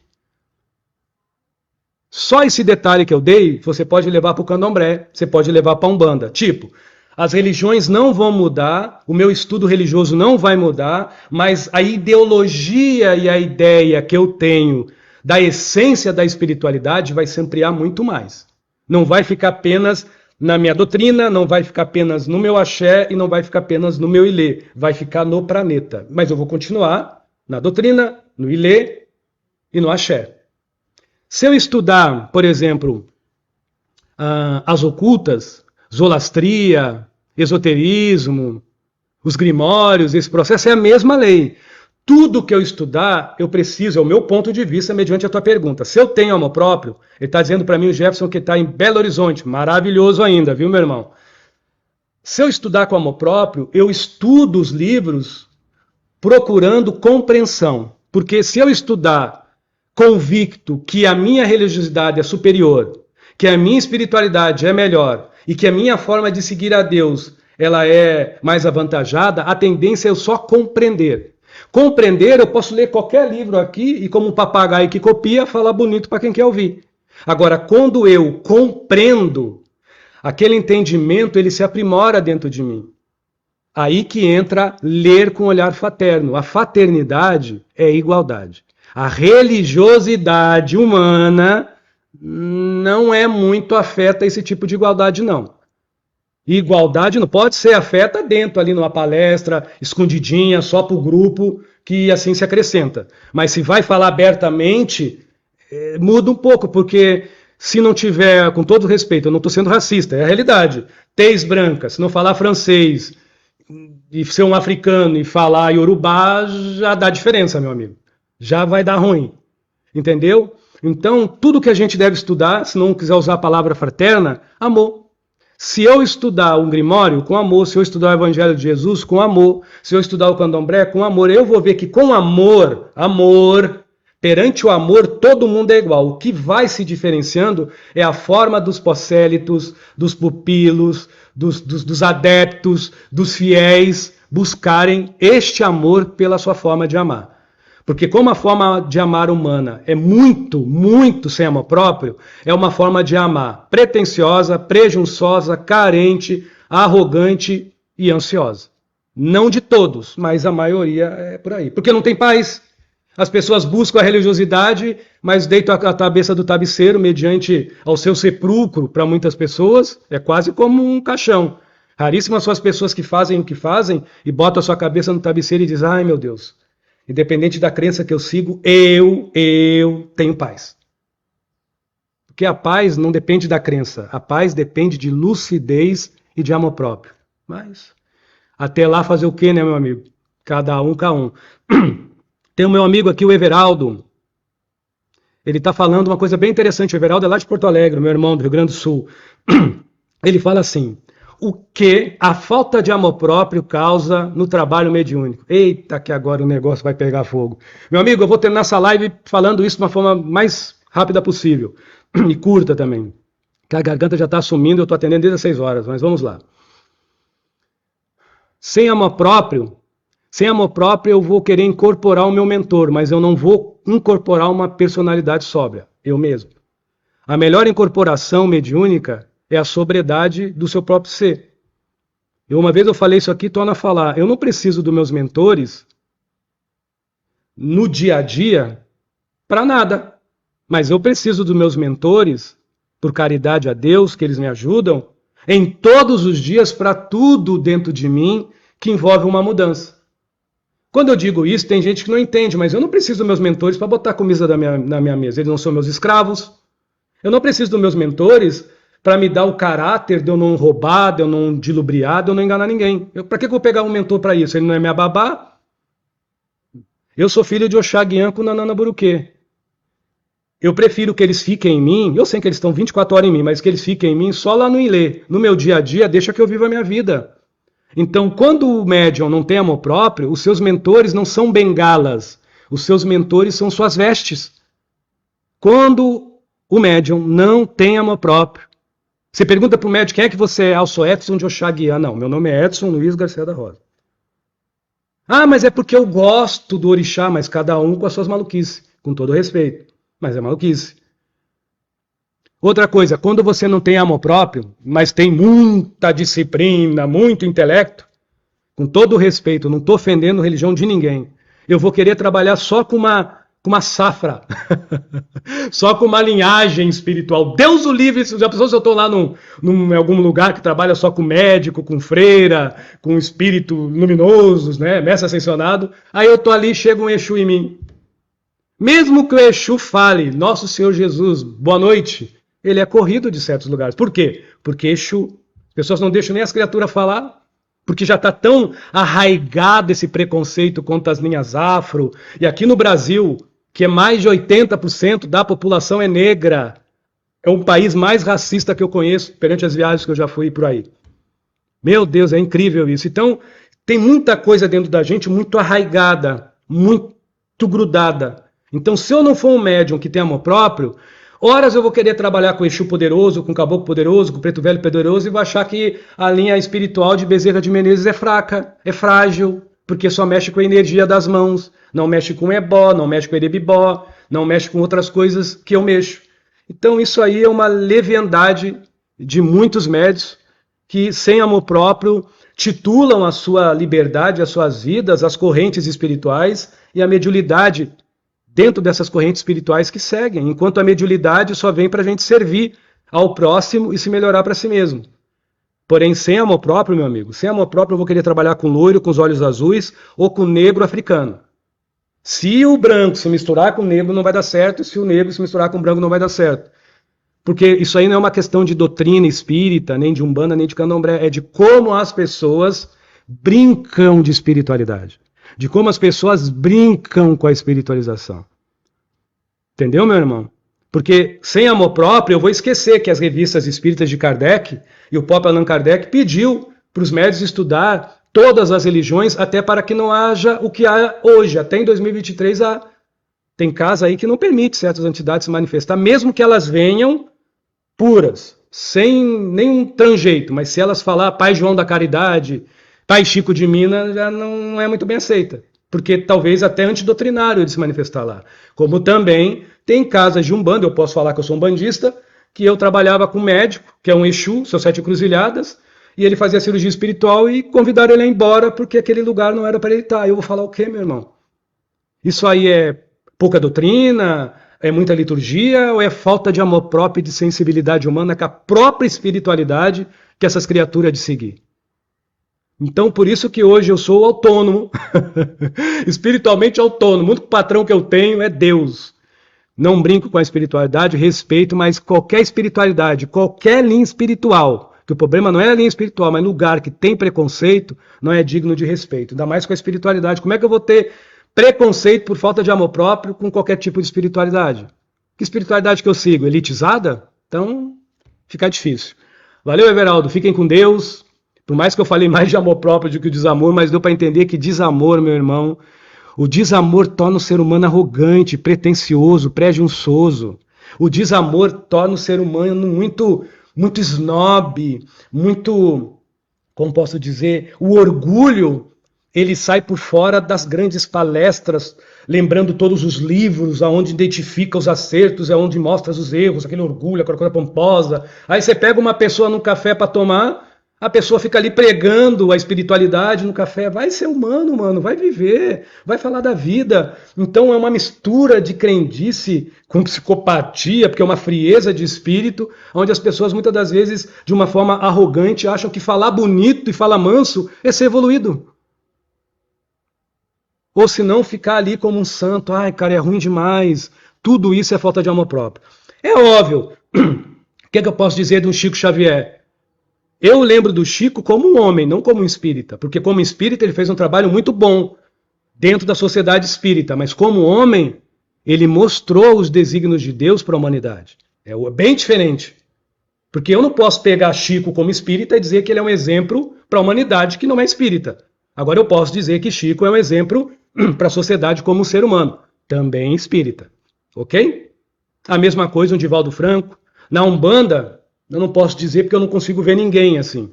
Speaker 1: Só esse detalhe que eu dei, você pode levar para o candomblé, você pode levar para a Umbanda. Tipo, as religiões não vão mudar, o meu estudo religioso não vai mudar, mas a ideologia e a ideia que eu tenho da essência da espiritualidade vai se ampliar muito mais. Não vai ficar apenas na minha doutrina, não vai ficar apenas no meu axé e não vai ficar apenas no meu ilê. Vai ficar no planeta. Mas eu vou continuar na doutrina, no ilê e no axé. Se eu estudar, por exemplo, as ocultas, zolastria, esoterismo, os grimórios, esse processo é a mesma lei. Tudo que eu estudar, eu preciso, é o meu ponto de vista, mediante a tua pergunta. Se eu tenho amor próprio, ele está dizendo para mim, o Jefferson, que está em Belo Horizonte, maravilhoso ainda, viu, meu irmão? Se eu estudar com amor próprio, eu estudo os livros procurando compreensão. Porque se eu estudar convicto que a minha religiosidade é superior, que a minha espiritualidade é melhor e que a minha forma de seguir a Deus ela é mais avantajada, a tendência é eu só compreender. Compreender, eu posso ler qualquer livro aqui e como um papagaio que copia, falar bonito para quem quer ouvir. Agora, quando eu compreendo, aquele entendimento ele se aprimora dentro de mim. Aí que entra ler com olhar fraterno. A fraternidade é igualdade. A religiosidade humana não é muito afeta a esse tipo de igualdade, não. Igualdade não pode ser afeta dentro, ali numa palestra, escondidinha, só para o grupo, que assim se acrescenta. Mas se vai falar abertamente, muda um pouco, porque se não tiver, com todo respeito, eu não estou sendo racista, é a realidade, tez branca, se não falar francês, e ser um africano e falar iorubá já dá diferença, meu amigo. Já vai dar ruim. Entendeu? Então, tudo que a gente deve estudar, se não quiser usar a palavra fraterna, amor. Se eu estudar o Grimório, com amor. Se eu estudar o Evangelho de Jesus, com amor. Se eu estudar o Candomblé, com amor. Eu vou ver que com amor, perante o amor, todo mundo é igual. O que vai se diferenciando é a forma dos prosélitos, dos pupilos, dos adeptos, dos fiéis buscarem este amor pela sua forma de amar. Porque como a forma de amar humana é muito sem amor próprio, é uma forma de amar pretensiosa, presunçosa, carente, arrogante e ansiosa. Não de todos, mas a maioria é por aí. Porque não tem paz. As pessoas buscam a religiosidade, mas deitam a cabeça do travesseiro mediante ao seu sepulcro, para muitas pessoas, é quase como um caixão. Raríssimas são as pessoas que fazem o que fazem e botam a sua cabeça no travesseiro e dizem, ai meu Deus, independente da crença que eu sigo, eu tenho paz. Porque a paz não depende da crença. A paz depende de lucidez e de amor próprio. Mas, até lá fazer o quê, né, meu amigo? Cada um. Tem o meu amigo aqui, o Everaldo. Ele está falando uma coisa bem interessante. O Everaldo é lá de Porto Alegre, meu irmão do Rio Grande do Sul. Ele fala assim, o que a falta de amor próprio causa no trabalho mediúnico. Eita, que agora o negócio vai pegar fogo. Meu amigo, eu vou terminar essa live falando isso de uma forma mais rápida possível. E curta também. Que a garganta já está sumindo, eu estou atendendo desde as 6 horas, mas vamos lá. Sem amor próprio eu vou querer incorporar o meu mentor, mas eu não vou incorporar uma personalidade sóbria, eu mesmo. A melhor incorporação mediúnica é a sobriedade do seu próprio ser. Uma vez eu falei isso aqui, torno a falar. Eu não preciso dos meus mentores no dia a dia para nada. Mas eu preciso dos meus mentores, por caridade a Deus, que eles me ajudam, em todos os dias para tudo dentro de mim que envolve uma mudança. Quando eu digo isso, tem gente que não entende, mas eu não preciso dos meus mentores para botar comida na minha mesa. Eles não são meus escravos. Eu não preciso dos meus mentores para me dar o caráter de eu não roubar, de eu não dilubriar, de eu não enganar ninguém. Para que eu vou pegar um mentor para isso? Ele não é minha babá? Eu sou filho de Oxaguian com Nanana Buruquê. Eu prefiro que eles fiquem em mim, eu sei que eles estão 24 horas em mim, mas que eles fiquem em mim só lá no Ilê. No meu dia a dia, deixa que eu viva a minha vida. Então, quando o médium não tem amor próprio, os seus mentores não são bengalas. Os seus mentores são suas vestes. Quando o médium não tem amor próprio, você pergunta para o médium, quem é que você é? Eu sou Edson de Oxaguian. Não, meu nome é Edson Luiz Garcia da Rosa. Ah, mas é porque eu gosto do orixá, mas cada um com as suas maluquices, com todo respeito. Mas é maluquice. Outra coisa, quando você não tem amor próprio, mas tem muita disciplina, muito intelecto, com todo respeito, não estou ofendendo a religião de ninguém, eu vou querer trabalhar só com uma safra, só com uma linhagem espiritual. Deus o livre, já pensou se eu estou lá em algum lugar que trabalha só com médico, com freira, com espírito luminosos, né, mestre ascensionado, aí eu estou ali, chega um Exu em mim. Mesmo que o Exu fale, Nosso Senhor Jesus, boa noite, ele é corrido de certos lugares. Por quê? Porque Exu, as pessoas não deixam nem as criaturas falar, porque já está tão arraigado esse preconceito contra as linhas afro. E aqui no Brasil, que é mais de 80% da população é negra, é o país mais racista que eu conheço, perante as viagens que eu já fui por aí. Meu Deus, é incrível isso. Então, tem muita coisa dentro da gente muito arraigada, muito grudada. Então, se eu não for um médium que tem amor próprio, horas eu vou querer trabalhar com Exu poderoso, com Caboclo poderoso, com Preto Velho poderoso e vou achar que a linha espiritual de Bezerra de Menezes é fraca, é frágil, porque só mexe com a energia das mãos, não mexe com ebó, não mexe com erebibó, não mexe com outras coisas que eu mexo. Então isso aí é uma leviandade de muitos médios que, sem amor próprio, titulam a sua liberdade, as suas vidas, as correntes espirituais e a mediunidade dentro dessas correntes espirituais que seguem, enquanto a mediunidade só vem para a gente servir ao próximo e se melhorar para si mesmo. Porém, sem amor próprio, meu amigo, sem amor próprio eu vou querer trabalhar com loiro, com os olhos azuis ou com negro africano. Se o branco se misturar com o negro não vai dar certo, e se o negro se misturar com o branco não vai dar certo. Porque isso aí não é uma questão de doutrina espírita, nem de umbanda, nem de candomblé, é de como as pessoas brincam de espiritualidade, de como as pessoas brincam com a espiritualização. Entendeu, meu irmão? Porque sem amor próprio eu vou esquecer que as revistas espíritas de Kardec e o próprio Allan Kardec pediu para os médios estudar todas as religiões, até para que não haja o que há hoje. Até em 2023 tem casa aí que não permite certas entidades se manifestar, mesmo que elas venham puras, sem nenhum tranjeito, mas se elas falar Pai João da Caridade, Pai Chico de Minas, já não é muito bem aceita, porque talvez até antidoutrinário de se manifestar lá. Como também tem casas de Umbanda, eu posso falar que eu sou um bandista, que eu trabalhava com um médico, que é um Exu, seus 7 encruzilhadas, e ele fazia cirurgia espiritual e convidaram ele a ir embora porque aquele lugar não era para ele estar. Eu vou falar o quê, meu irmão? Isso aí é pouca doutrina, é muita liturgia ou é falta de amor próprio e de sensibilidade humana com a própria espiritualidade que essas criaturas de seguir? Então, por isso que hoje eu sou autônomo, espiritualmente autônomo. O único patrão que eu tenho é Deus. Não brinco com a espiritualidade, respeito, mas qualquer espiritualidade, qualquer linha espiritual, que o problema não é a linha espiritual, mas lugar que tem preconceito, não é digno de respeito. Ainda mais com a espiritualidade. Como é que eu vou ter preconceito por falta de amor próprio com qualquer tipo de espiritualidade? Que espiritualidade que eu sigo? Elitizada? Então, fica difícil. Valeu, Everaldo. Fiquem com Deus. Por mais que eu falei mais de amor próprio do que o desamor, mas deu para entender que desamor, meu irmão, o desamor torna o ser humano arrogante, pretensioso, presunçoso. O desamor torna o ser humano muito snob, muito, como posso dizer, o orgulho, ele sai por fora das grandes palestras, lembrando todos os livros, aonde identifica os acertos, aonde mostra os erros, aquele orgulho, aquela coisa pomposa. Aí você pega uma pessoa no café para tomar, a pessoa fica ali pregando a espiritualidade no café. Vai ser humano, mano, vai viver, vai falar da vida. Então é uma mistura de crendice com psicopatia, porque é uma frieza de espírito, onde as pessoas muitas das vezes, de uma forma arrogante, acham que falar bonito e falar manso é ser evoluído. Ou se não, ficar ali como um santo. Ai, cara, é ruim demais. Tudo isso é falta de amor próprio. É óbvio. O que é que eu posso dizer de um Chico Xavier? Eu lembro do Chico como um homem, não como um espírita. Porque como espírita ele fez um trabalho muito bom dentro da sociedade espírita. Mas como homem, ele mostrou os desígnios de Deus para a humanidade. É bem diferente. Porque eu não posso pegar Chico como espírita e dizer que ele é um exemplo para a humanidade que não é espírita. Agora eu posso dizer que Chico é um exemplo para a sociedade como um ser humano, também espírita. Ok? A mesma coisa o Divaldo Franco. Na Umbanda, eu não posso dizer porque eu não consigo ver ninguém assim.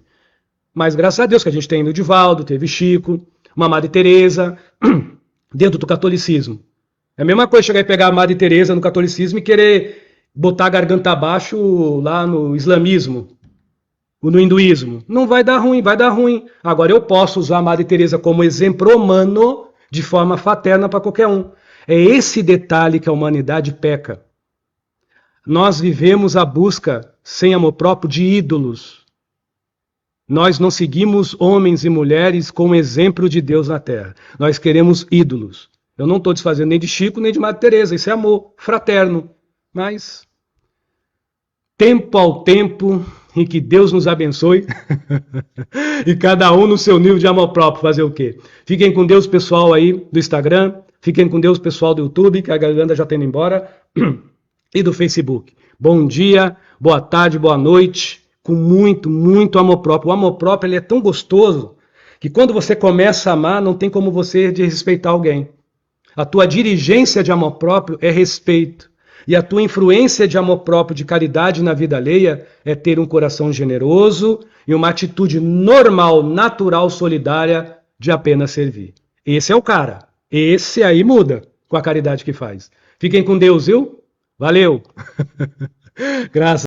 Speaker 1: Mas graças a Deus que a gente tem o Divaldo, teve Chico, uma Madre Teresa, dentro do catolicismo. É a mesma coisa chegar e pegar a Madre Teresa no catolicismo e querer botar a garganta abaixo lá no islamismo, no hinduísmo. Não vai dar ruim, vai dar ruim. Agora eu posso usar a Madre Teresa como exemplo humano de forma fraterna para qualquer um. É esse detalhe que a humanidade peca. Nós vivemos a busca, sem amor próprio, de ídolos. Nós não seguimos homens e mulheres como exemplo de Deus na Terra. Nós queremos ídolos. Eu não estou desfazendo nem de Chico, nem de Madre Teresa. Isso é amor fraterno. Mas, tempo ao tempo, e que Deus nos abençoe, e cada um no seu nível de amor próprio, fazer o quê? Fiquem com Deus, pessoal aí do Instagram, fiquem com Deus, pessoal do YouTube, que a garganta já está indo embora, e do Facebook. Bom dia, boa tarde, boa noite, com muito amor próprio. O amor próprio ele é tão gostoso, que quando você começa a amar, não tem como você desrespeitar alguém. A tua dirigência de amor próprio é respeito. E a tua influência de amor próprio, de caridade na vida alheia, é ter um coração generoso e uma atitude normal, natural, solidária de apenas servir. Esse é o cara. Esse aí muda com a caridade que faz. Fiquem com Deus, viu? Valeu! Graças.